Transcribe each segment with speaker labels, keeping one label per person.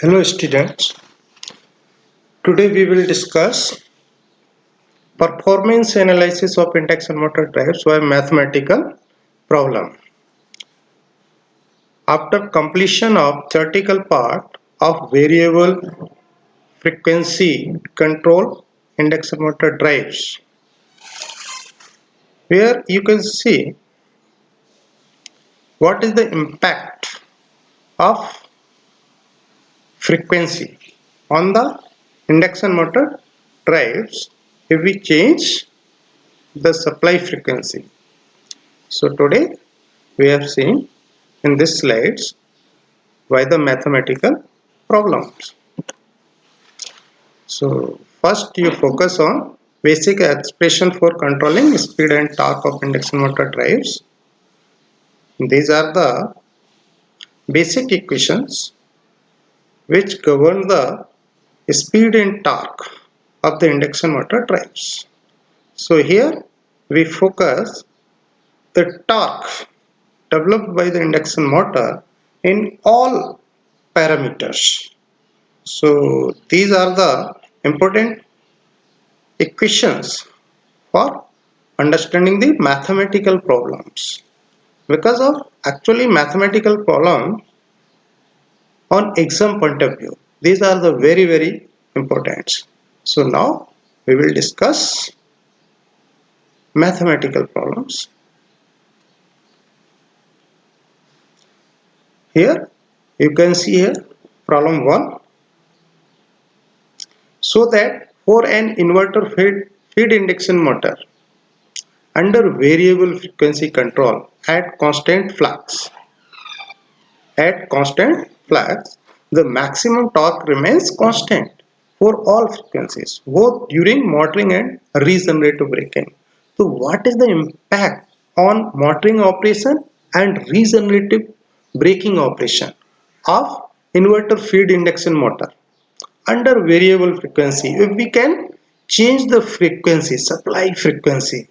Speaker 1: Hello students, today we will discuss performance analysis of induction motor drives by mathematical problem. After completion of theoretical part of variable frequency control induction motor drives, where you can see what is the impact of frequency on the induction motor drives if we change the supply frequency. So today we have seen in this slides why the mathematical problems. So first you focus on basic expression for controlling speed and torque of induction motor drives. These are the basic equations which govern the speed and torque of the induction motor drives. So here we focus the torque developed by the induction motor in all parameters. So these are the important equations for understanding the mathematical problems. Because of actually mathematical problem on exam point of view, these are the very important. So now we will discuss mathematical problems. Here you can see here problem 1. So that for an inverter feed induction motor under variable frequency control at constant flux, the maximum torque remains constant for all frequencies, both during motoring and regenerative braking. So what is the impact on motoring operation and regenerative braking operation of inverter feed induction motor under variable frequency? If we can change the frequency, supply frequency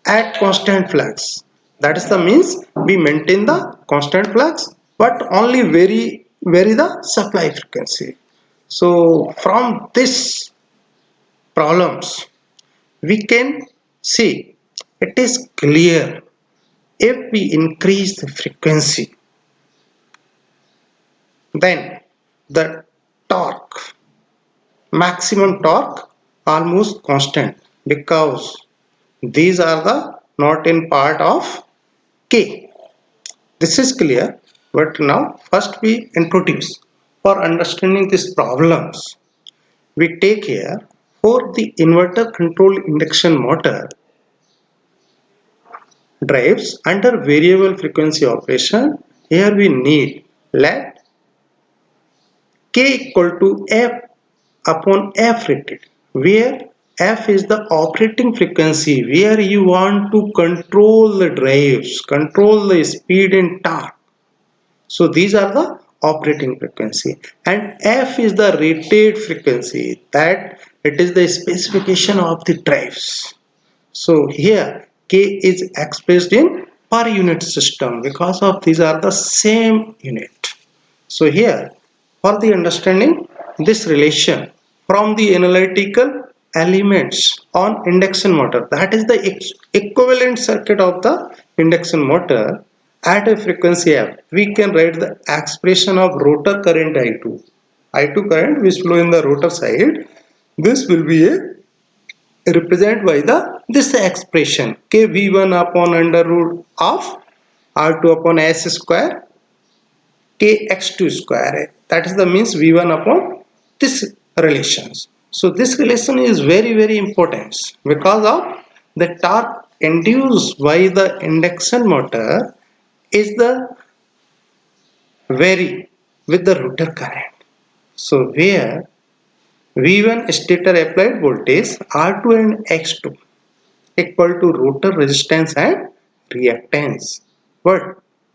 Speaker 1: at constant flux, that is the means we maintain the constant flux but only vary the supply frequency. So from this problems we can see it is clear, if we increase the frequency then the torque, maximum torque, almost constant, because these are the not in part of K. This is clear, but now first we introduce for understanding these problems. We take here for the inverter control induction motor drives under variable frequency operation. Here we need let K equal to F upon F rated, where F is the operating frequency where you want to control the drives, control the speed and torque. So these are the operating frequency, and F is the rated frequency, that it is the specification of the drives. So here K is expressed in per unit system because of these are the same unit. So here for the understanding this relation from the analytical elements on induction motor, that is the equivalent circuit of the induction motor at a frequency F, we can write the expression of rotor current I2 current which flow in the rotor side. This will be a represented by the this expression kV1 upon under root of R2 upon S square kx2 square, that is the means V1 upon this relations. So this relation is very important because of the torque induced by the induction motor is the vary with the rotor current. So where V1 stator applied voltage R2 and X2 equal to rotor resistance and reactance. But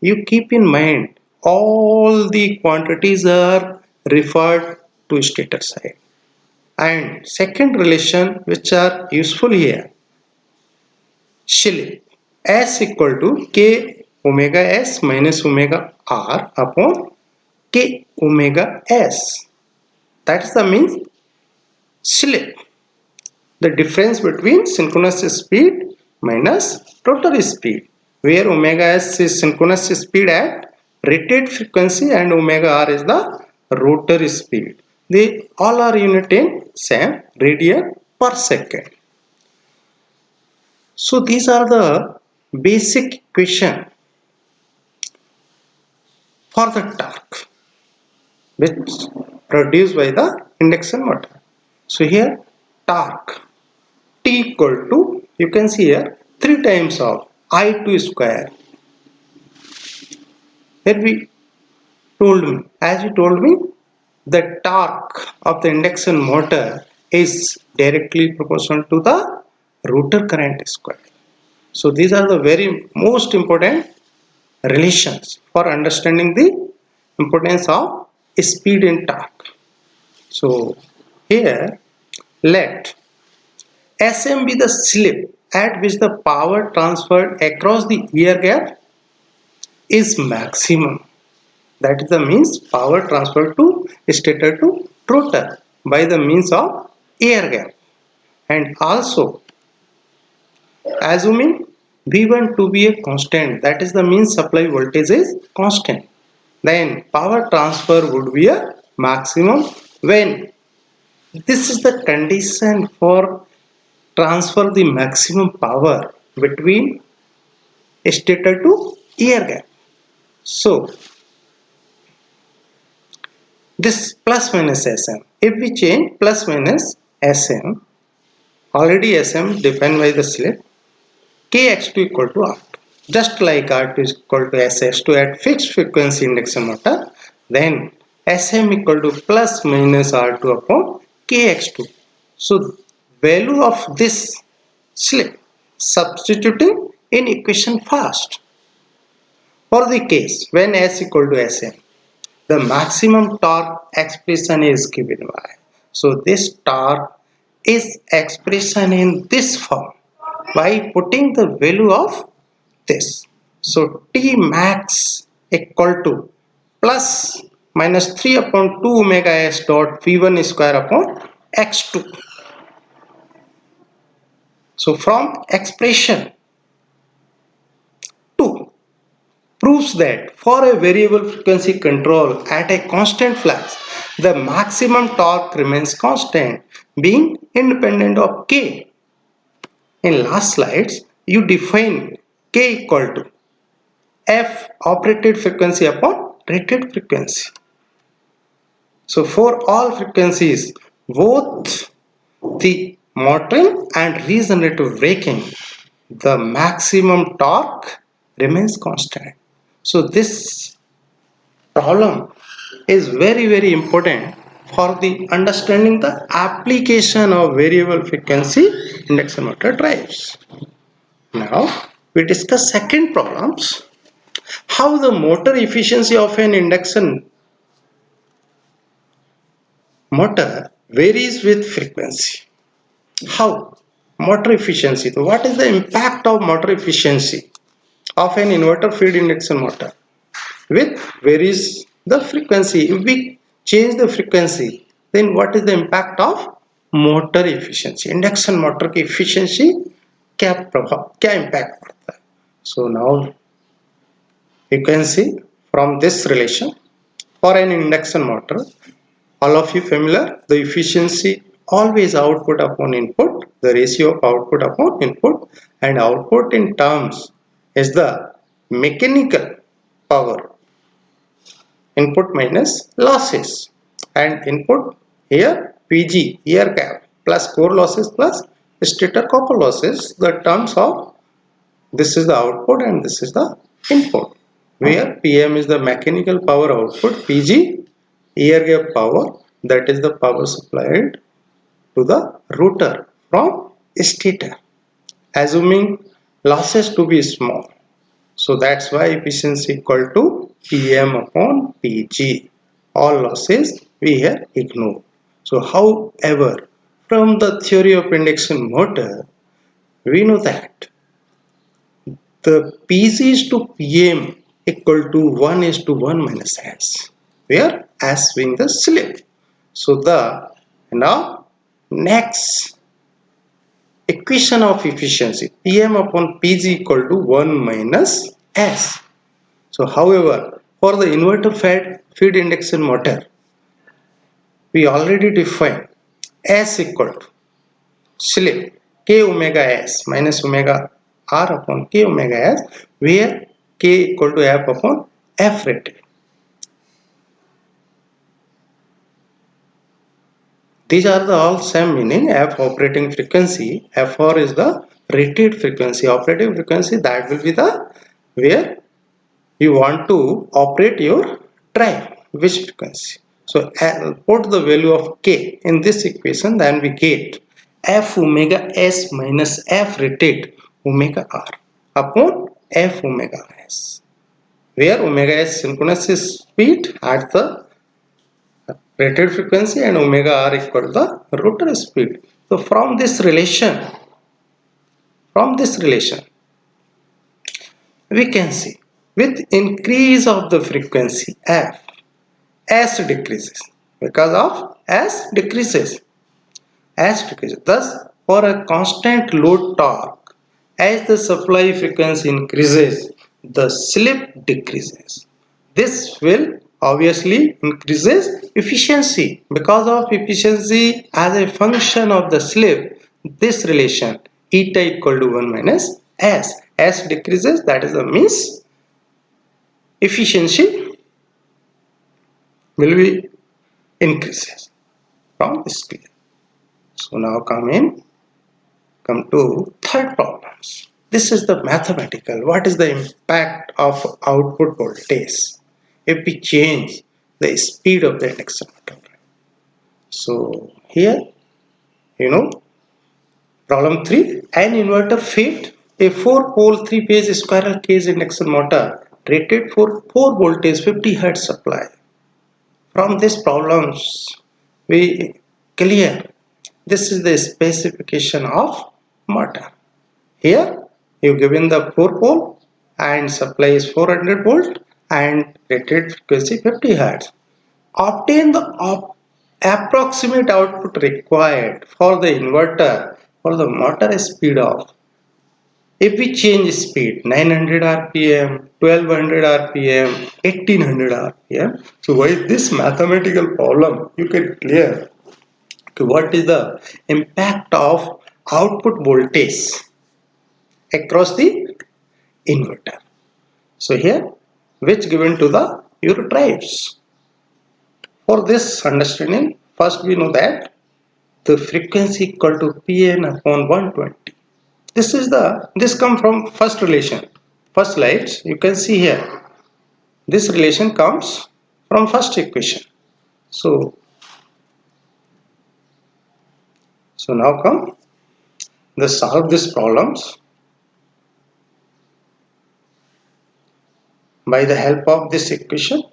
Speaker 1: you keep in mind all the quantities are referred to stator side. And second relation which are useful here, slip S equal to K omega S minus omega R upon k omega s. That is the means slip. The difference between synchronous speed minus rotary speed, where omega s is synchronous speed at rated frequency and omega r is the rotary speed. They all are unit in same radian per second. So these are the basic equation for the torque which produced by the induction motor. So here torque T equal to, you can see here, 3 times of I2 square. Here we told me, as you told me, the torque of the induction motor is directly proportional to the rotor current square. So these are the very most important relations for understanding the importance of speed and torque. So here let Sm be the slip at which the power transferred across the air gap is maximum. That is the means power transferred to stator to rotor by the means of air gap. And also assuming V1 to be a constant, that is the means supply voltage is constant, then power transfer would be a maximum when this is the condition for transfer the maximum power between stator to air gap. So this plus minus Sm, if we change plus minus Sm, already Sm defined by the slip, Kx2 equal to R2. Just like R2 is equal to Sh2 at fixed frequency induction motor, then Sm equal to plus minus R2 upon Kx2. So value of this slip substituting in equation first. For the case when S equal to Sm, the maximum torque expression is given by. So this torque is expression in this form by putting the value of this. So T max equal to plus minus 3 upon 2 omega s dot V1 square upon x2. So from expression 2 proves that for a variable frequency control at a constant flux, the maximum torque remains constant, being independent of K. In last slides, you define K equal to F operated frequency upon rated frequency. So for all frequencies, both the motoring and regenerative braking, the maximum torque remains constant. So this problem is very important for the understanding the application of variable frequency induction motor drives. Now we discuss second problems, how the motor efficiency of an induction motor varies with frequency. How? Motor efficiency. So what is the impact of motor efficiency of an inverter feed induction motor? With varies the frequency. If we change the frequency, then what is the impact of motor efficiency? Induction motor की efficiency क्या प्रभाव, क्या impact पड़ता है? So now you can see from this relation for an induction motor, all of you familiar, the efficiency always output upon input, the ratio of output upon input, and output in terms is the mechanical power, input minus losses, and input here PG air gap plus core losses plus stator copper losses, the terms of this is the output and this is the input, where PM is the mechanical power output, PG air gap power, that is the power supplied to the rotor from stator, assuming losses to be small. So that's why efficiency equal to PM upon PG. All losses we here ignore. So however, from the theory of induction motor, we know that the PG is to PM equal to 1 is to 1 minus S. where S being the slip. So the now next equation of efficiency, Pm upon Pg equal to 1 minus S. So however, for the inverter fed feed induction motor, we already defined S equal to slip K omega S minus omega R upon K omega S, where K equal to F upon F rated. These are the all same meaning. F operating frequency, F4 is the rated frequency. Operating frequency, that will be the where you want to operate your drive, which frequency. So put the value of K in this equation, then we get F omega S minus F rated omega R upon F omega S, where omega S synchronous speed at the rated frequency and omega R equal to the rotor speed. So from this relation, we can see with increase of the frequency F, S decreases because of S decreases. Thus, for a constant load torque, as the supply frequency increases, the slip decreases. This will obviously increases efficiency. Because of efficiency as a function of the slip, this relation eta equal to 1 minus S. S decreases, that is the means efficiency will be increases from this clear. So now come to third problems. This is the mathematical. What is the impact of output voltage if we change the speed of the induction motor? So here, problem 3. An inverter fit a 4-pole 3-phase squirrel cage induction motor rated for 4 voltage 50 Hz supply. From these problems, we clear this is the specification of motor. Here you given the 4-pole and supply is 400 volt and rated frequency 50 Hz. Obtain the approximate output required for the inverter for the motor speed of, if we change speed 900 rpm, 1200 rpm, 1800 rpm. So by this mathematical problem you can clear what is the impact of output voltage across the inverter. So here which given to the your drives. For this understanding, first we know that the frequency equal to Pn upon 120. This come from first relation. First slides you can see here. This relation comes from first equation. So now come the solve these problems by the help of this equation.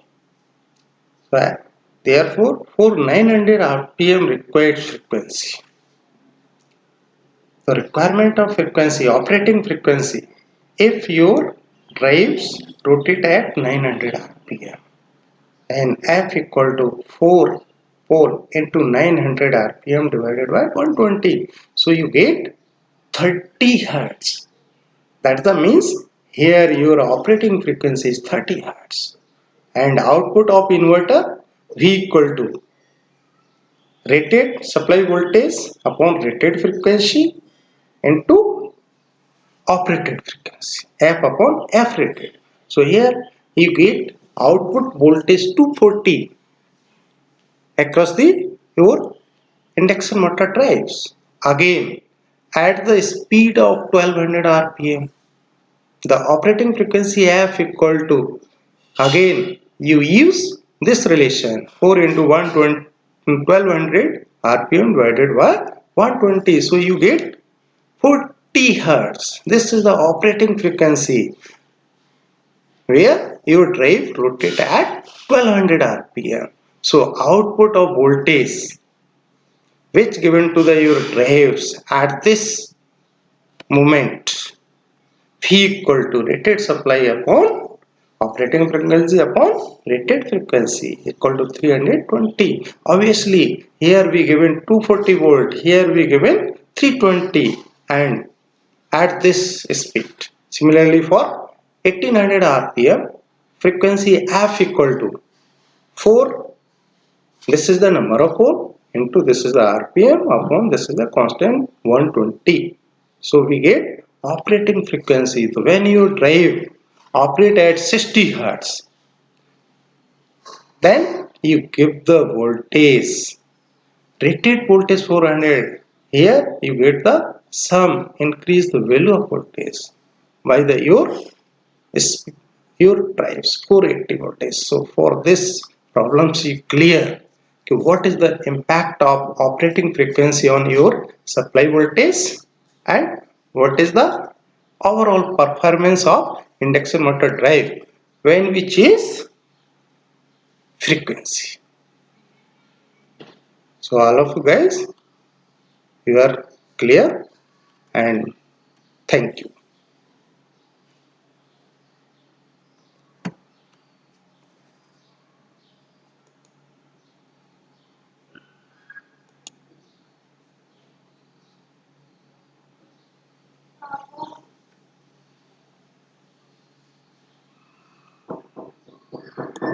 Speaker 1: So, therefore, for 900 rpm required frequency, the requirement of frequency, operating frequency, if your drives rotate at 900 rpm and F equal to 4 pole into 900 rpm divided by 120, so you get 30 Hertz. That the means here your operating frequency is 30 Hertz and output of inverter V equal to rated supply voltage upon rated frequency into operated frequency F upon F rated. So here you get output voltage 240 across your induction motor drives. Again at the speed of 1200 rpm, the operating frequency F equal to, again you use this relation 4 into 120 1200 rpm divided by 120, so you get 40 Hertz. This is the operating frequency where your drive rotate at 1200 rpm. So output of voltage which given to your drives at this moment V equal to rated supply upon Operating frequency upon rated frequency equal to 320. Obviously, here we given 240 volt, here we given 320, and at this speed. Similarly, for 1800 RPM, frequency f equal to 4. This is the number of pole into this is the RPM upon this is the constant 120. So we get operating frequency. So when you drive operate at 60 hertz, then you give the voltage. Rated voltage 400. Here you get the sum, increase the value of voltage by the your drives 480 voltage. So for this problems you clear what is the impact of operating frequency on your supply voltage and what is the overall performance of induction motor drive when we change frequency. So all of you guys, you are clear, and thank you.